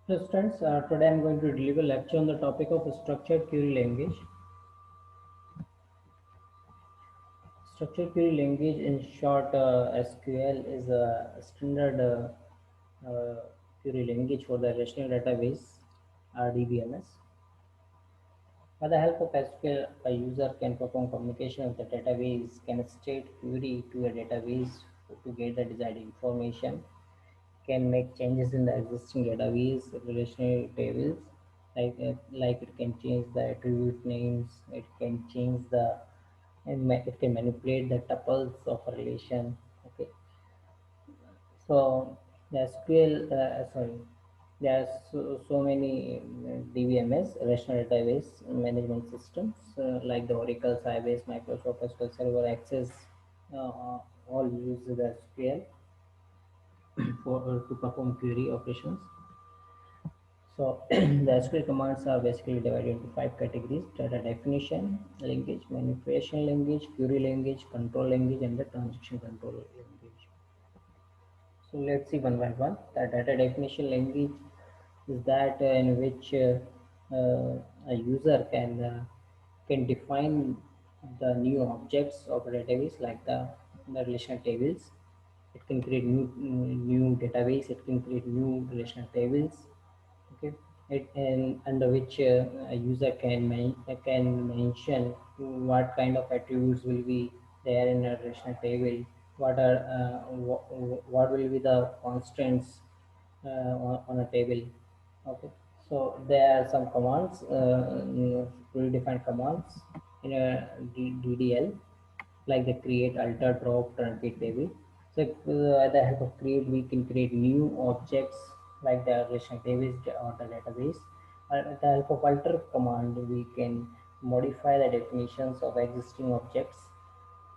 Hello students, today I am going to deliver a lecture on the topic of structured query language. Structured query language, in short, SQL, is a standard query language for the relational database, RDBMS. By the help of SQL, a user can perform communication with the database, can state query to a database to get the desired information, can make changes in the existing database relational tables, like it can change the attribute names, it can change the it can manipulate the tuples of a relation. Okay, so the SQL, there are so many DBMS, relational database management systems, like the Oracle, Sybase, Microsoft SQL Server, Access, all use the SQL for to perform query operations. So the SQL commands are basically divided into five categories: data definition language, manipulation language, query language, control language, and the transaction control language. So let's see one by one. The data definition language is that in which a user can define the new objects of a database, like the relational tables. It can create new database. It can create new relational tables. Okay, and under which a user can mention what kind of attributes will be there in a relational table, what will be the constants on a table. Okay, so there are some commands, predefined commands in a DDL, like the create, alter, drop, truncate table. So with the help of create, we can create new objects like the relational tables or the database. With the help of alter command, we can modify the definitions of existing objects.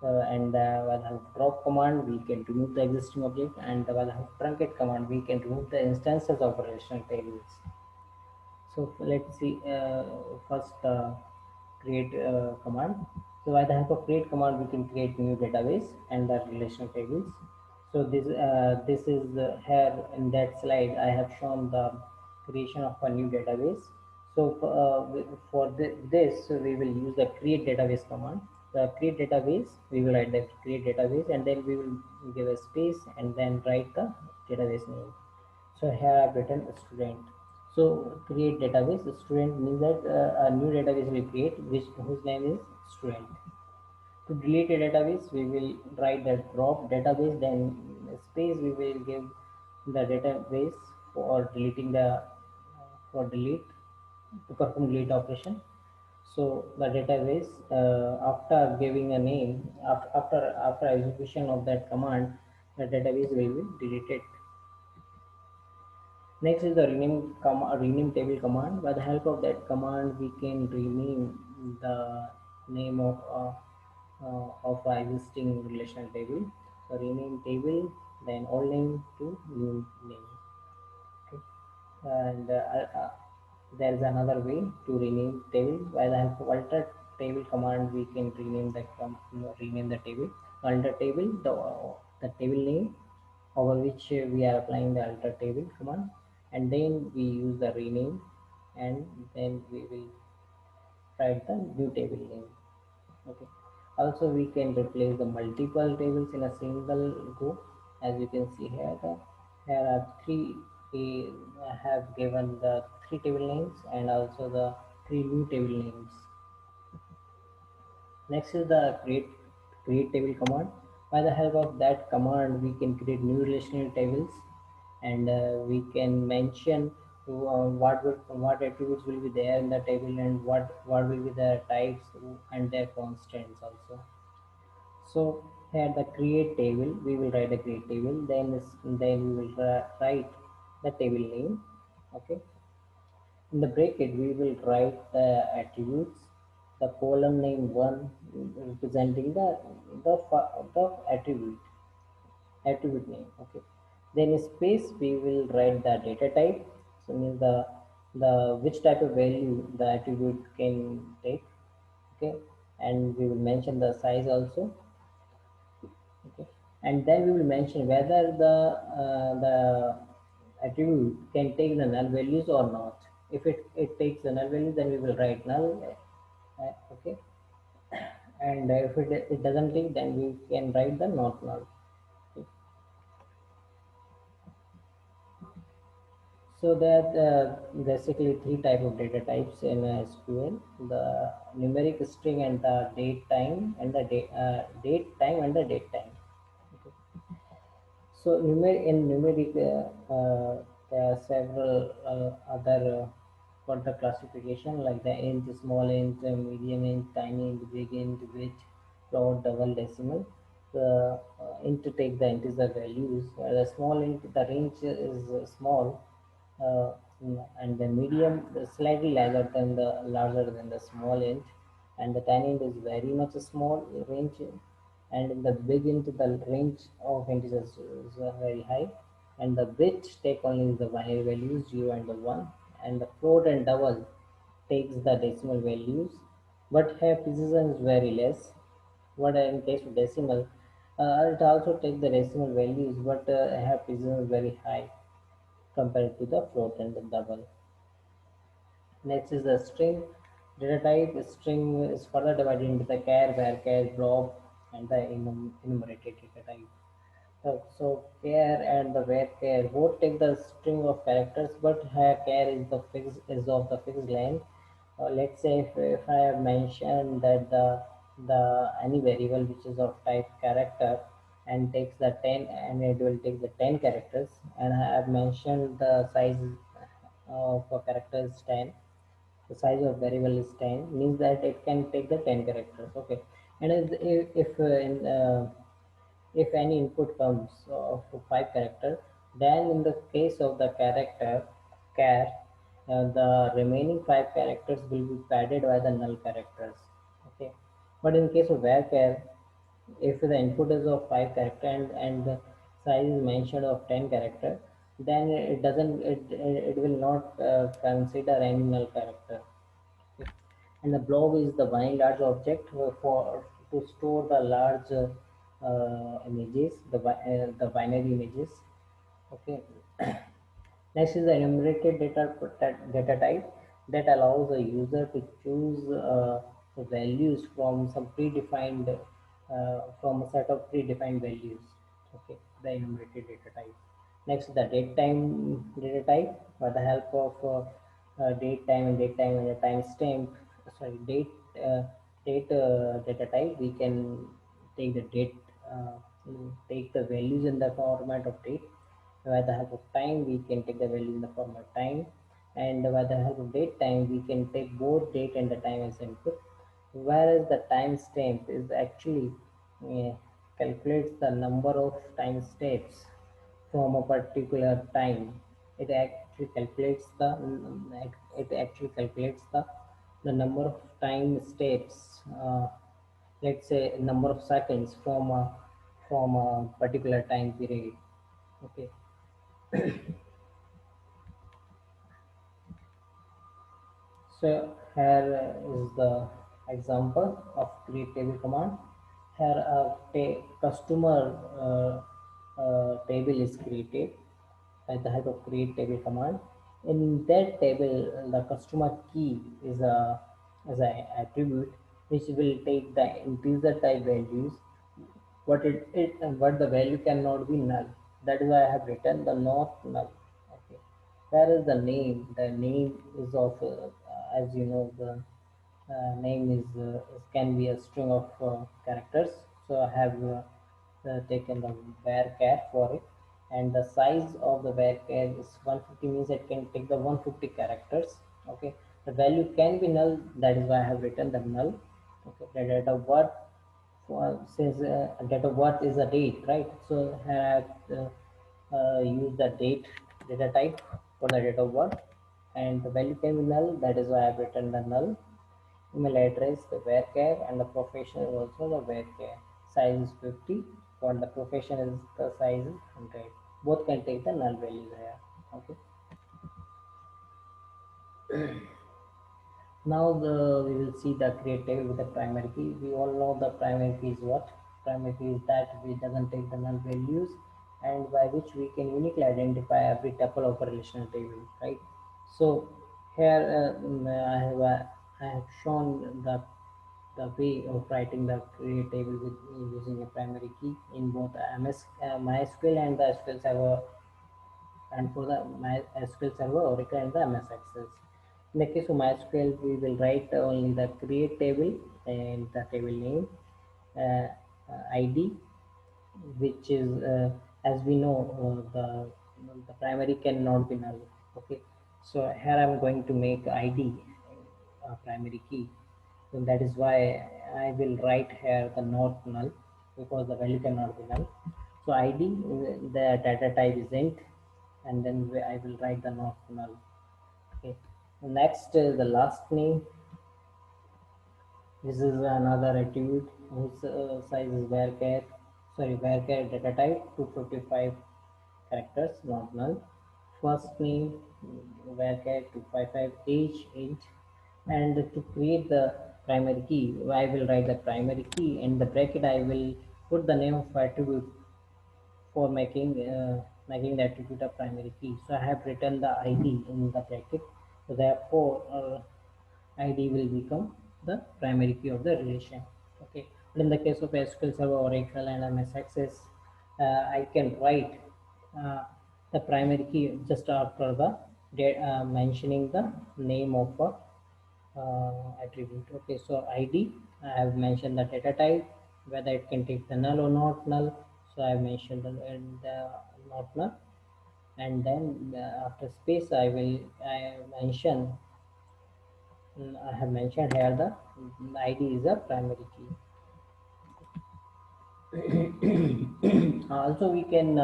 And with the help of drop command, we can remove the existing object. And with the help of truncate command, we can remove the instances of relational tables. So let's see, first create command. So by the help of create command, we can create new database and the relational tables. So this is here in that slide. I have shown the creation of a new database. So for this, so we will use the create database command. The create database, we will write the create database, and then we will give a space and then write the database name. So here I've written a student. So create database. Student means that a new database will create whose name is student. To delete a database, we will write the drop database, then space we will give the database for deleting the for delete to perform delete operation. So the database, after giving a name, after execution of that command, the database will be deleted. Next is the rename table command. By the help of that command, we can rename the name of the existing relational table. So rename table, then old name to new name. Okay. And there is another way to rename table. By the help of alter table command, we can rename the table. Alter table, the table name over which we are applying the alter table command, and then we use the rename, and then we will write the new table name. Okay, also we can replace the multiple tables in a single go. As you can see here, here are three, we have given the three table names and also the three new table names. Next is the create table command. By the help of that command, we can create new relational tables, and we can mention what attributes will be there in the table, and what will be the types and their constants also. So here the create table, we will write a create table. Then we will write the table name. Okay. In the bracket, we will write the attributes, the column name one representing the attribute name. Okay. Then in space, we will write the data type. So means the which type of value the attribute can take. Okay. And we will mention the size also. Okay. And then we will mention whether the attribute can take the null values or not. If it takes the null value, then we will write null. Okay, and if it doesn't take, then we can write the not null. Okay. So that basically three type of data types in SQL: the numeric string and the date time and the date time and the date time. Okay. So in numeric, there are several other for the classification like the int, small int, medium int, tiny int, big int, which, float, double decimal. The int to take the integer values. The small int, the range is small, uh, and the medium is slightly larger than the small int, and the tiny int is very much a small range, and in the big int the range of integers is very high, and the bit take only the binary values 0 and the 1, and the float and double takes the decimal values, but have precision is very less. What in case of decimal, it also takes the decimal values, but have precision is very high compared to the float and the double. Next is the string data type. String is further divided into the char, varchar, blob, and the enumerated data type. So char and the varchar both take the string of characters, but char is of the fixed length. Let's say if I have mentioned that the any variable which is of type character and takes the 10, and it will take the 10 characters, and I have mentioned the size of a character is 10. The size of variable is 10 means that it can take the 10 characters. Okay, and if any input comes of 5 character, then in the case of the character char, the remaining 5 characters will be padded by the null characters. Okay, but in case of varchar, if the input is of 5 character and the size is mentioned of 10 character, then it doesn't it will not consider any null character. Okay. And the blob is the one large object for to store the large images, the binary images. Okay. Next is the enumerated data type that allows the user to choose the values from some predefined from a set of predefined values. Okay, the enumerated data type. Next, the date time data type. By the help of date time and a timestamp, sorry, uh, date data type, we can take the date, take the values in the format of date. By the help of time, we can take the value in the form of time, and by the help of date time, we can take both date and the time as input. Whereas the timestamp is actually uh, calculates the number of time steps from a particular time. It actually calculates the number of time steps. Let's say number of seconds from a particular time period. Okay. So here is the example of create table command. Here a customer table is created by the help of create table command. In that table, the customer key is a attribute which will take the integer type values, what the value cannot be null. That is why I have written the not null. Okay. Where is the name? The name is of as you know, the name can be a string of characters. So I have taken the varchar for it, and the size of the varchar is 150, means it can take the 150 characters. Okay, the value can be null. That is why I have written the null. Okay, the data what says data what is the date, right? So I have use the data type for the data what, and the value can be null. That is why I have written the null. Email address, the varchar, and the profession is also the varchar. Size is 50, for the profession is the size is 100. Both can take the null values here. Okay. Now we will see the create table with the primary key. We all know the primary key is what? Primary key is that which doesn't take the null values. and by which we can uniquely identify every tuple of a relational table, right? So here I have shown the way of writing the create table with using a primary key in both MySQL and the SQL Server, and for the MySQL Server, Oracle, and the MS Access. In the case of MySQL, we will write only the create table and the table name, uh, ID, which is as we know the primary cannot be null. Okay, so here I'm going to make ID primary key, and that is why I will write here the not null, because the value cannot be null. So ID, the data type is int, and then I will write the not null. Okay, next the last name. This is another attribute whose size is varchar data type 255 characters, not null. First name varchar 255 age int, and to create the primary key, I will write the primary key, and the bracket I will put the name of attribute for making the attribute a primary key. So I have written the ID in the bracket. So therefore, ID will become the primary key of the relation. Okay. But in the case of SQL Server, Oracle, and MS Access, I can write uh, the primary key just after the mentioning the name of a attribute. Okay, so ID, I have mentioned the data type, whether it can take the null or not null. So I have mentioned the not null, and then after space I have mentioned here the ID is a primary key. Also, we can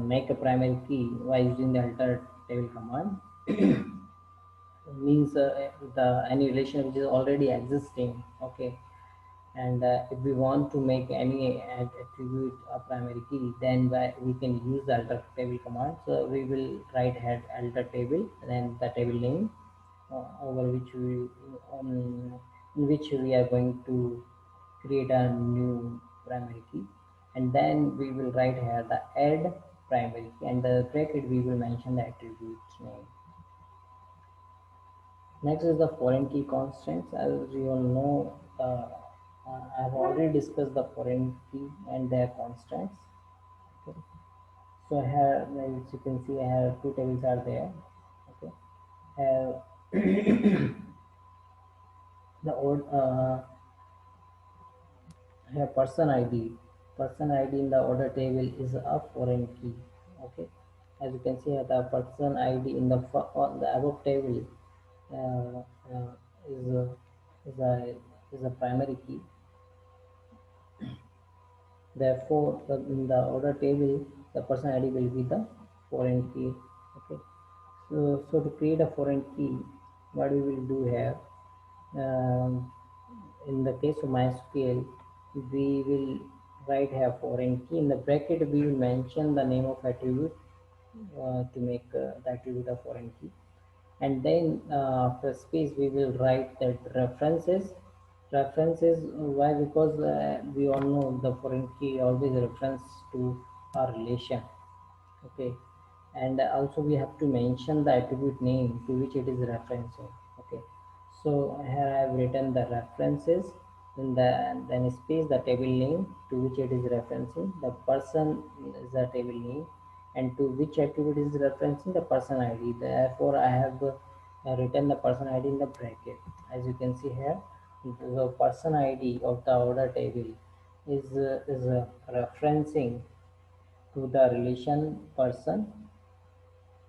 make a primary key by using the alter table command. Means the any relation which is already existing. Okay, and if we want to make any attribute a primary key, then we can use the alter table command. So we will write head alter table and then the table name over which um, in which we are going to create a new primary key, and then we will write here the add primary key, and the bracket we will mention the attribute name. Next is the foreign key constraints. As you all know, I have already discussed the foreign key and their constraints. Okay. So here, as you can see, here two tables are there. Okay. Here, the old here person ID in the order table is a foreign key. Okay. As you can see, here, the person ID in on the above table uh, uh, is a, is a is a primary key. Therefore, in the order table, the person ID will be the foreign key. Okay. So to create a foreign key, what we will do here, um, in the case of MySQL, we will write here foreign key. In the bracket, we will mention the name of attribute to make the attribute a foreign key, and then after space we will write that references. Why? Because we all know the foreign key always reference to a relation. Okay, and also we have to mention the attribute name to which it is referencing. Okay, so here I have written the references in the then space the table name to which it is referencing, the person is the table name, and to which attribute is referencing the person ID. Therefore I have written the person ID in the bracket. As you can see here, the person ID of the order table is referencing to the relation person,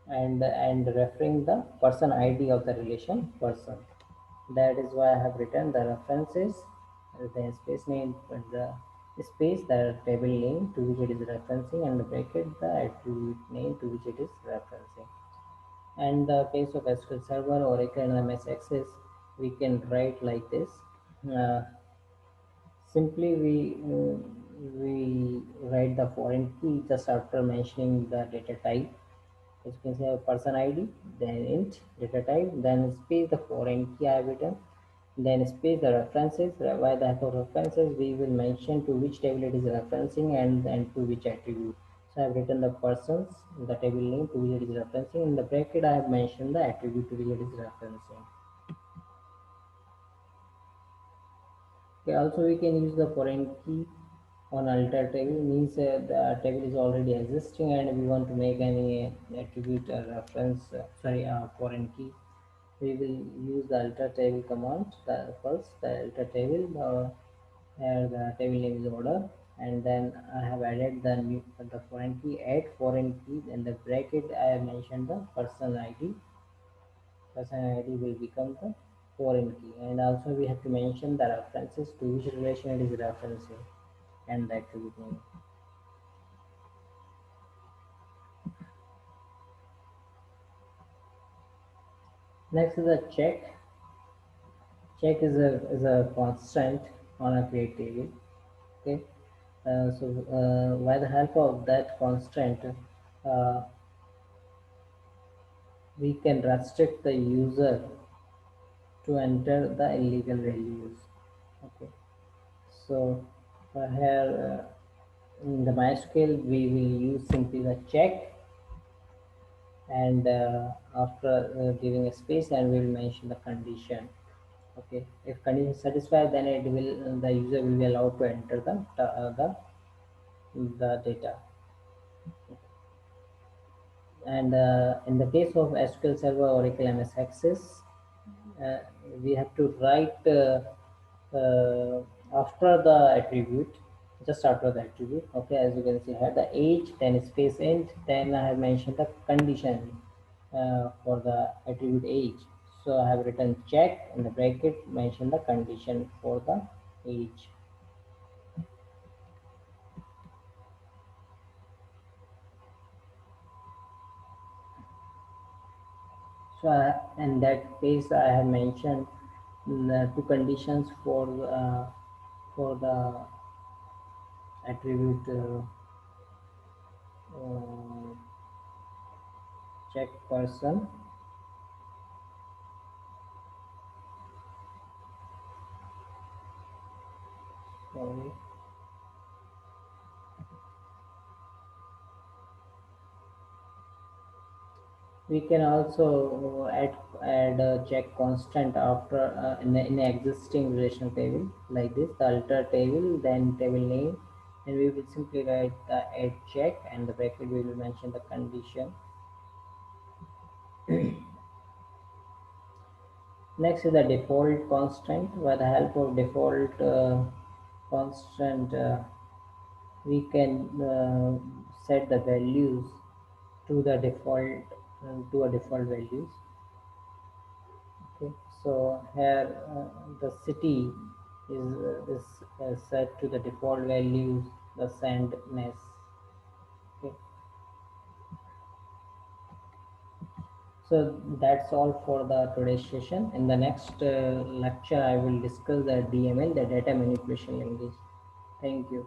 and referring the person ID of the relation person. That is why I have written the references, the space name, the space the table name to which it is referencing, and the bracket the attribute name to which it is referencing. And the case of SQL Server, Oracle, and MS Access, we can write like this. Uh, Simply, we write the foreign key just after mentioning the data type. As you can see, person ID, then int data type, then space the foreign key I have written, Then space the references. By the help of references, we will mention to which table it is referencing and to which attribute. So I have written the persons, the table name to which it is referencing. In the bracket, I have mentioned the attribute to which it is referencing. Okay, also we can use the foreign key on alter table, means the table is already existing and we want to make any attribute reference, foreign key. We will use the alter table command. First the alter table, here the table name is order, and then I have added the foreign key, add foreign key, in the bracket I have mentioned the person id will become the foreign key, and also we have to mention the references to which relation it is referencing and the attribute name. Next is a check. Check is a constant on a create table. Okay, by the help of that constant, uh, we can restrict the user to enter the illegal values. Okay, so here in the MySQL we will use simply the check, and after giving a space, and we will mention the condition. Okay, if condition is satisfied, then it will the user will be allowed to enter the data. And in the case of SQL Server Oracle MS Access, uh, we have to write after the attribute, just after the attribute. Okay, as you can see here, the age, then space int, then I have mentioned the condition for the attribute age. So I have written check in the bracket, mention the condition for the age. So in that case, I have mentioned the two conditions for the attribute uh, check person. Sorry. We can also add a check constant after in a existing relational table like this, the alter table, then table name, and we will simply write the add check, and the bracket we will mention the condition. Next is the default constant. By the help of default constant, we can set the values to the default to a default values. Okay, so here the city is set to the default values, the sandness. Okay, so that's all for the today's session. In the next lecture I will discuss the DML, the data manipulation language. Thank you.